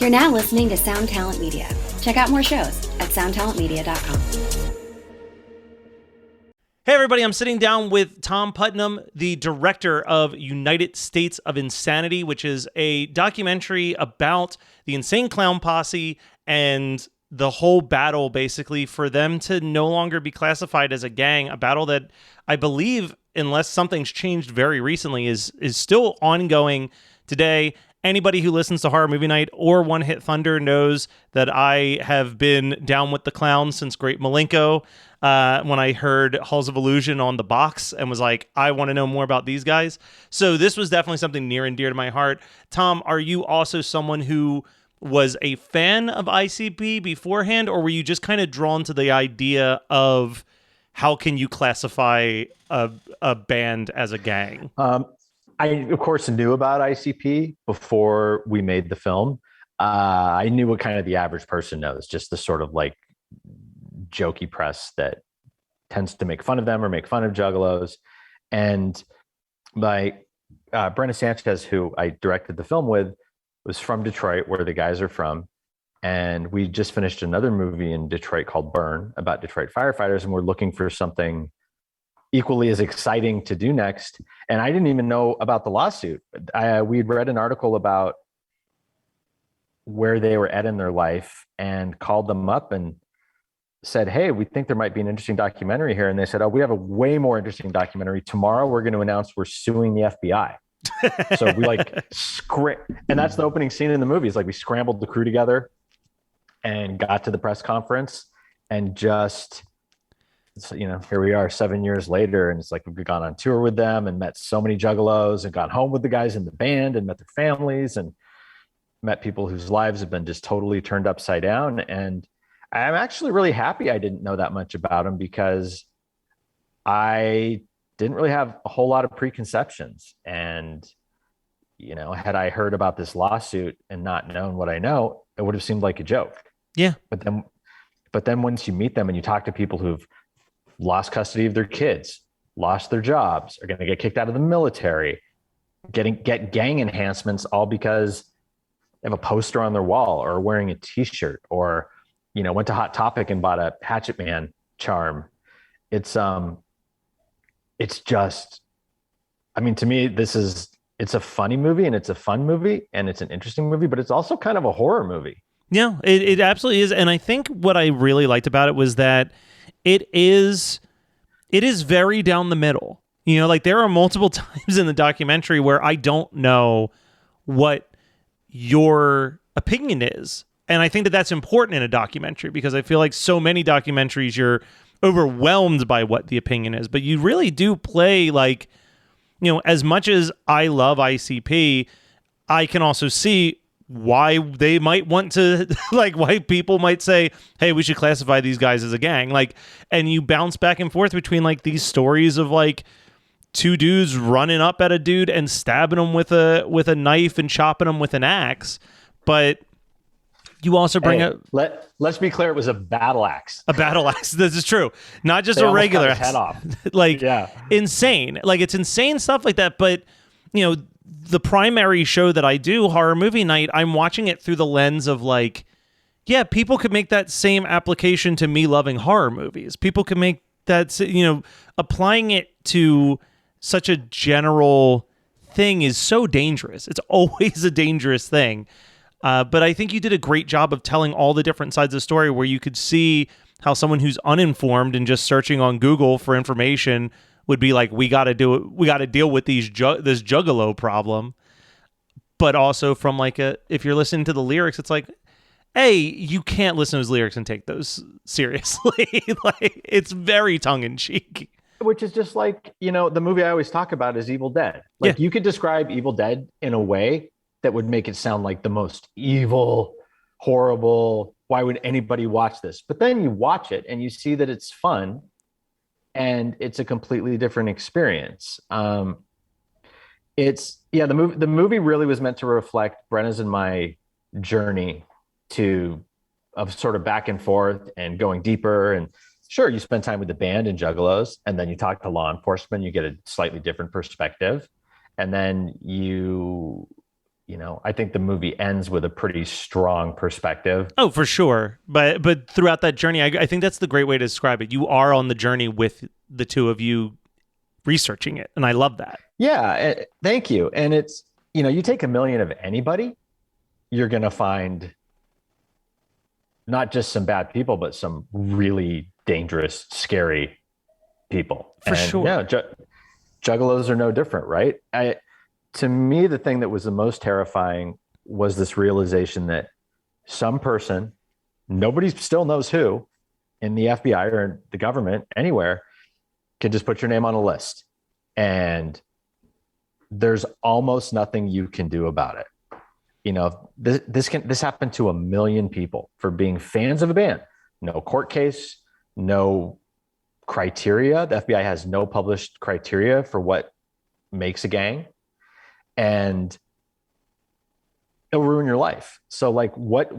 You're now listening to Sound Talent Media. Check out more shows at soundtalentmedia.com. Hey everybody, I'm sitting down with Tom Putnam, the director of United States of Insanity, which is a documentary about the Insane Clown Posse and the whole battle, basically, for them to no longer be classified as a gang, a battle that I believe, unless something's changed very recently, is still ongoing today. Anybody who listens to Horror Movie Night or One Hit Thunder knows that I have been down with the clowns since Great Malenko. When I heard Halls of Illusion on the box and was like, I want to know more about these guys. So this was definitely something near and dear to my heart. Tom, are you also someone who was a fan of ICP beforehand, or were you just kind of drawn to the idea of how can you classify a band as a gang? I, of course, knew about ICP before we made the film. I knew what kind of the average person knows, just the sort of like jokey press that tends to make fun of them or make fun of juggalos. And Brenna Sanchez, who I directed the film with, was from Detroit, where the guys are from. And we just finished another movie in Detroit called Burn about Detroit firefighters. And we're looking for something equally as exciting to do next. And I didn't even know about the lawsuit. We'd read an article about where they were at in their life and called them up and said, hey, we think there might be an interesting documentary here. And they said, oh, we have a way more interesting documentary. Tomorrow, we're going to announce we're suing the FBI. So we and that's the opening scene in the movie. It's like we scrambled the crew together and got to the press conference and just, so, here we are 7 years later, and it's like we've gone on tour with them and met so many juggalos and gone home with the guys in the band and met their families and met people whose lives have been just totally turned upside down. And I'm actually really happy I didn't know that much about them, because I didn't really have a whole lot of preconceptions. And, had I heard about this lawsuit and not known what I know, it would have seemed like a joke. Yeah. But then once you meet them and you talk to people who've lost custody of their kids, lost their jobs, are going to get kicked out of the military, get gang enhancements, all because they have a poster on their wall or wearing a t-shirt, or, went to Hot Topic and bought a Hatchet Man charm. It's just, to me, it's a funny movie and it's a fun movie and it's an interesting movie, but it's also kind of a horror movie. Yeah, it absolutely is. And I think what I really liked about it was that it is very down the middle. There are multiple times in the documentary where I don't know what your opinion is. And I think that that's important in a documentary, because I feel like so many documentaries, you're overwhelmed by what the opinion is. But you really do play, like, as much as I love ICP, I can also see why they might want to, why people might say, hey, we should classify these guys as a gang. And you bounce back and forth between these stories of two dudes running up at a dude and stabbing him with a knife and chopping him with an axe. But you also bring up. Let's be clear, it was a battle axe. A battle axe. This is true. Not just a regular axe. Head off. Insane. It's insane stuff like that. But the primary show that I do, Horror Movie Night, I'm watching it through the lens of people could make that same application to me loving horror movies. People could make that, applying it to such a general thing is so dangerous. It's always a dangerous thing. But I think you did a great job of telling all the different sides of the story, where you could see how someone who's uninformed and just searching on Google for information would be like, we got to do it. We got to deal with this juggalo problem. But also from if you're listening to the lyrics, it's like, hey, you can't listen to those lyrics and take those seriously. It's very tongue in cheek. Which is just the movie I always talk about is Evil Dead. You could describe Evil Dead in a way that would make it sound like the most evil, horrible. Why would anybody watch this? But then you watch it and you see that it's fun and it's a completely different experience. The movie really was meant to reflect Brenna's and my journey of sort of back and forth and going deeper. And sure, you spend time with the band and juggalos, and then you talk to law enforcement, you get a slightly different perspective. And then you I think the movie ends with a pretty strong perspective. Oh, for sure. But throughout that journey, I think that's the great way to describe it. You are on the journey with the two of you researching it, and I love that. Yeah, thank you. And it's, you take a million of anybody, you're going to find not just some bad people, but some really dangerous, scary people. For sure. Yeah, juggalos are no different, right? To me, the thing that was the most terrifying was this realization that some person, nobody still knows who, in the FBI or the government, anywhere, can just put your name on a list. And there's almost nothing you can do about it. This happened to a million people for being fans of a band. No court case, no criteria. The FBI has no published criteria for what makes a gang, and it'll ruin your life. So like what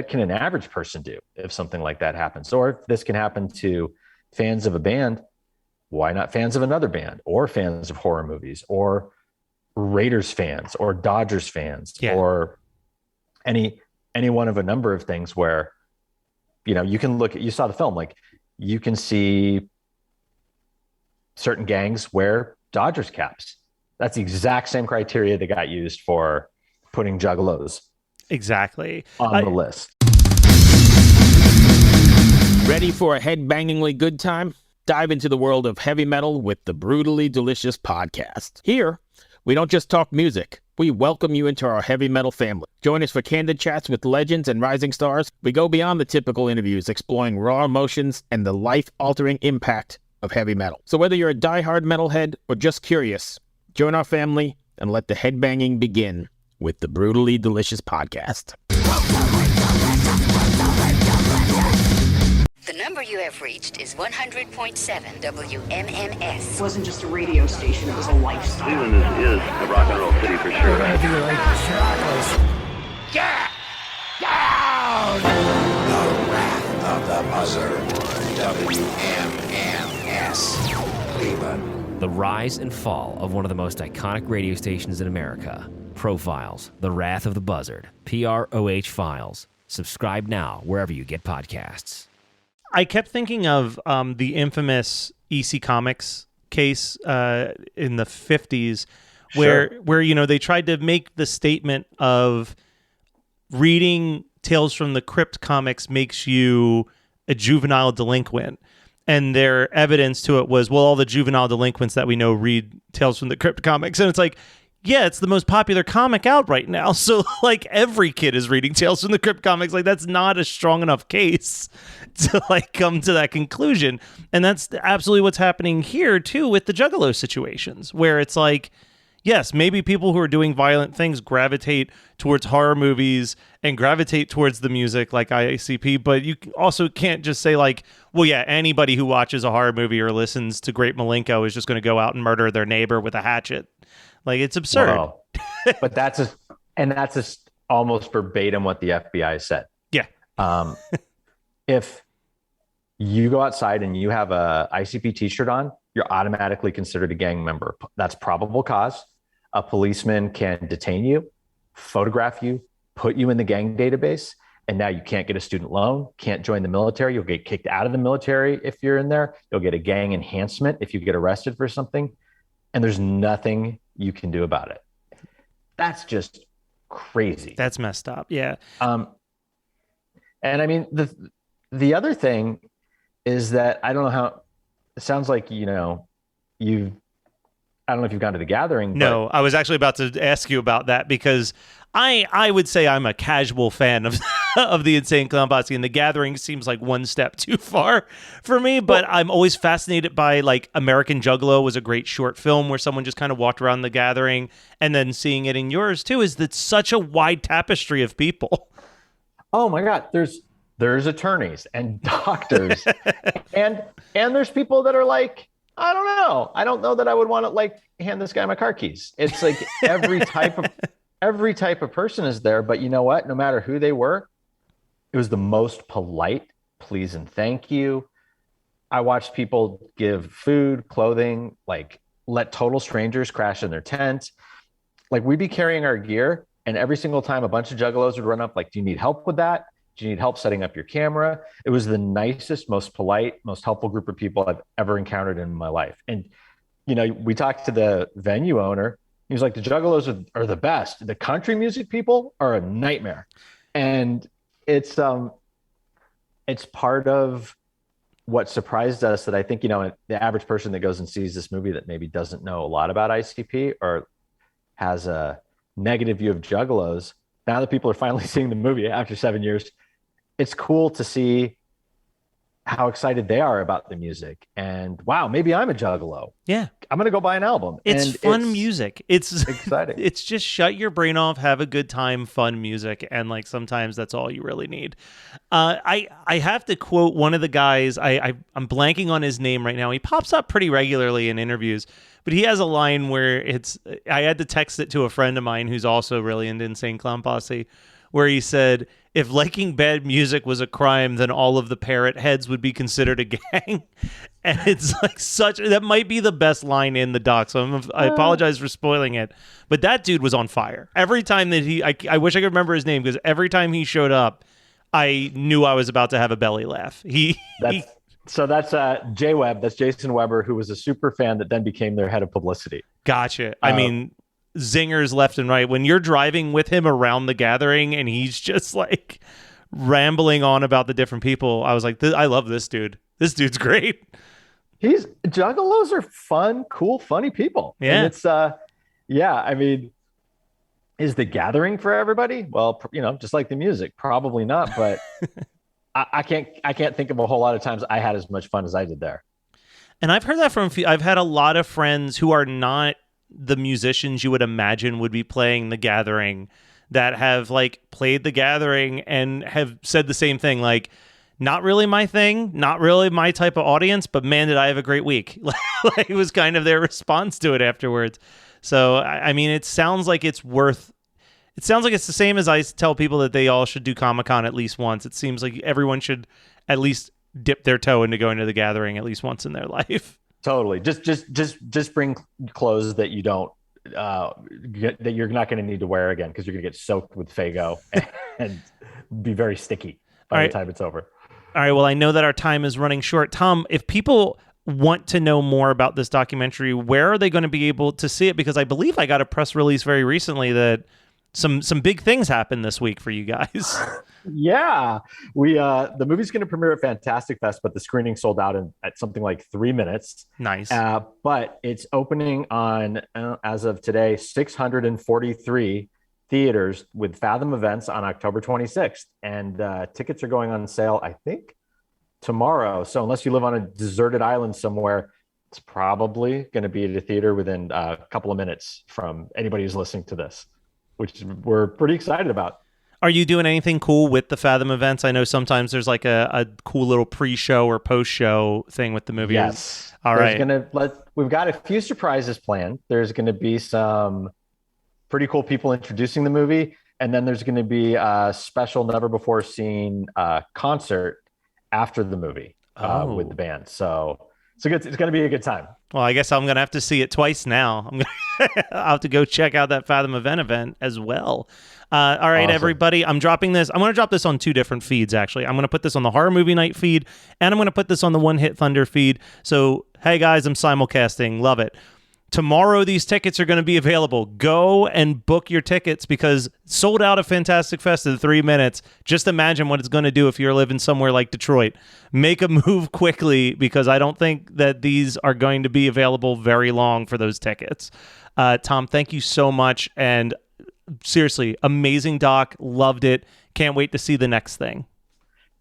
can an average person do if something like that happens? Or if this can happen to fans of a band, why not fans of another band, or fans of horror movies, or Raiders fans, or Dodgers fans, or any one of a number of things where, you can you saw the film, like you can see certain gangs wear Dodgers caps. That's the exact same criteria that got used for putting juggalos exactly on the list. Ready for a head-bangingly good time? Dive into the world of heavy metal with the Brutally Delicious podcast. Here, we don't just talk music. We welcome you into our heavy metal family. Join us for candid chats with legends and rising stars. We go beyond the typical interviews, exploring raw emotions and the life-altering impact of heavy metal. So whether you're a diehard metalhead or just curious, join our family and let the headbanging begin with the Brutally Delicious podcast. The number you have reached is 100.7 WMMS. It wasn't just a radio station, it was a lifestyle. Cleveland is a rock and roll city for sure. Get down! The Wrath of the Buzzard. WMMS. Cleveland. The rise and fall of one of the most iconic radio stations in America. Profiles, The Wrath of the Buzzard. PROH Files. Subscribe now wherever you get podcasts. I kept thinking of the infamous EC Comics case in the 50s where they tried to make the statement of reading Tales from the Crypt comics makes you a juvenile delinquent. And their evidence to it was, well, all the juvenile delinquents that we know read Tales from the Crypt comics. And it's like, yeah, it's the most popular comic out right now. So like every kid is reading Tales from the Crypt comics. Like that's not a strong enough case to like come to that conclusion. And that's absolutely what's happening here too with the Juggalo situations, where it's like, yes, maybe people who are doing violent things gravitate towards horror movies and gravitate towards the music like ICP, but you also can't just say like, well, yeah, anybody who watches a horror movie or listens to Great Milenko is just going to go out and murder their neighbor with a hatchet. Like it's absurd. Wow. But that's almost verbatim what the FBI said. Yeah. If you go outside and you have a ICP t-shirt on, you're automatically considered a gang member. That's probable cause. A policeman can detain you, photograph you, put you in the gang database, and now you can't get a student loan, can't join the military. You'll get kicked out of the military if you're in there. You'll get a gang enhancement if you get arrested for something, and there's nothing you can do about it. That's just crazy. That's messed up. Yeah. And I mean, the other thing is that I don't know how it sounds like, I don't know if you've gone to the gathering. No, I was actually about to ask you about that because I would say I'm a casual fan of of the Insane Clown Posse, and the gathering seems like one step too far for me, but I'm always fascinated by like American Juggalo was a great short film where someone just kind of walked around the gathering, and then seeing it in yours too is that such a wide tapestry of people. Oh my God. There's attorneys and doctors and there's people that are like, I don't know. I don't know that I would want to like hand this guy my car keys. It's like every type of person is there, but you know what? No matter who they were, it was the most polite, please and thank you. I watched people give food, clothing, like let total strangers crash in their tent. like we'd be carrying our gear, and every single time a bunch of juggalos would run up, like, do you need help with that? Do you need help setting up your camera? It was the nicest, most polite, most helpful group of people I've ever encountered in my life. And, we talked to the venue owner. He was like, the juggalos are the best. The country music people are a nightmare. And it's part of what surprised us that I think, the average person that goes and sees this movie that maybe doesn't know a lot about ICP or has a negative view of juggalos, now that people are finally seeing the movie after 7 years, it's cool to see how excited they are about the music. And wow, maybe I'm a juggalo. Yeah. I'm going to go buy an album. It's fun music. It's exciting. It's just shut your brain off, have a good time, fun music. And like, sometimes that's all you really need. I have to quote one of the guys. I'm blanking on his name right now. He pops up pretty regularly in interviews, but he has a line where I had to text it to a friend of mine who's also really into Insane Clown Posse, where he said, if liking bad music was a crime, then all of the parrot heads would be considered a gang. And it's like that might be the best line in the doc. So I apologize for spoiling it. But that dude was on fire. Every time that I wish I could remember his name, because every time he showed up, I knew I was about to have a belly laugh. That's Jay Webb. That's Jason Weber, who was a super fan that then became their head of publicity. Gotcha. I mean, zingers left and right. When you're driving with him around the gathering and he's just like rambling on about the different people, I was like, I love this dude. This dude's great. Juggalos are fun, cool, funny people. Yeah. And it's, I mean, is the gathering for everybody? Well, just like the music, probably not, but I can't think of a whole lot of times I had as much fun as I did there. And I've heard that I've had a lot of friends who are not the musicians you would imagine would be playing the gathering that have like played the gathering and have said the same thing, like, not really my thing, not really my type of audience, but man, did I have a great week. Like, it was kind of their response to it afterwards. So, I mean, it sounds like it's the same as I tell people that they all should do Comic-Con at least once. It seems like everyone should at least dip their toe into going to the gathering at least once in their life. Totally. Just bring clothes that you don't, that you're not going to need to wear again, because you're going to get soaked with Faygo and be very sticky by the time it's over. All right. Well, I know that our time is running short. Tom, if people want to know more about this documentary, where are they going to be able to see it? Because I believe I got a press release very recently that some big things happened this week for you guys. Yeah, the movie's going to premiere at Fantastic Fest, but the screening sold out at something like 3 minutes. Nice. But it's opening on, as of today, 643 theaters with Fathom Events on October 26th. And tickets are going on sale, I think, tomorrow. So unless you live on a deserted island somewhere, it's probably going to be at a theater within a couple of minutes from anybody who's listening to this, which we're pretty excited about. Are you doing anything cool with the Fathom Events? I know sometimes there's like a cool little pre-show or post-show thing with the movie. Yes. All right. We've got a few surprises planned. There's going to be some pretty cool people introducing the movie. And then there's going to be a special never before seen concert after the movie with the band. So it's going to be a good time. Well, I guess I'm going to have to see it twice now. I'll have to go check out that Fathom event as well. All right, awesome. Everybody, I'm going to drop this on 2 different feeds, actually. I'm going to put this on the Horror Movie Night feed, and I'm going to put this on the One Hit Thunder feed. So, hey, guys, I'm simulcasting. Love it. Tomorrow, these tickets are going to be available. Go and book your tickets, because sold out at Fantastic Fest in 3 minutes. Just imagine what it's going to do if you're living somewhere like Detroit. Make a move quickly, because I don't think that these are going to be available very long for those tickets. Tom, thank you so much. And seriously, amazing doc. Loved it. Can't wait to see the next thing.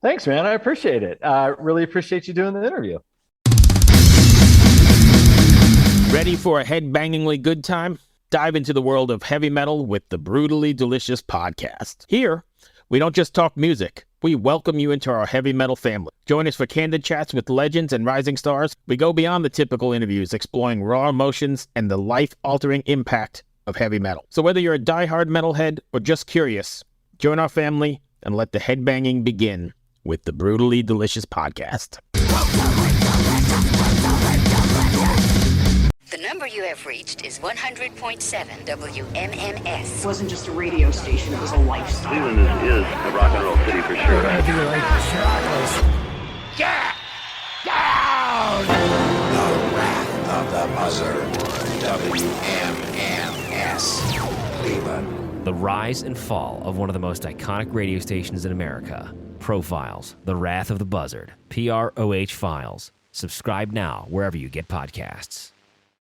Thanks, man. I appreciate it. Really appreciate you doing the interview. Ready for a head-bangingly good time? Dive into the world of heavy metal with the Brutally Delicious podcast. Here, we don't just talk music. We welcome you into our heavy metal family. Join us for candid chats with legends and rising stars. We go beyond the typical interviews, exploring raw emotions and the life-altering impact of heavy metal. So whether you're a diehard metalhead or just curious, join our family and let the headbanging begin with the Brutally Delicious podcast. The number you have reached is 100.7 WMMS. It wasn't just a radio station, it was a lifestyle. Cleveland is a rock and roll city for sure. Yeah! Down! The Wrath of the Buzzard. WMMS. Cleveland. The rise and fall of one of the most iconic radio stations in America. Profiles, The Wrath of the Buzzard, PROH Files. Subscribe now wherever you get podcasts.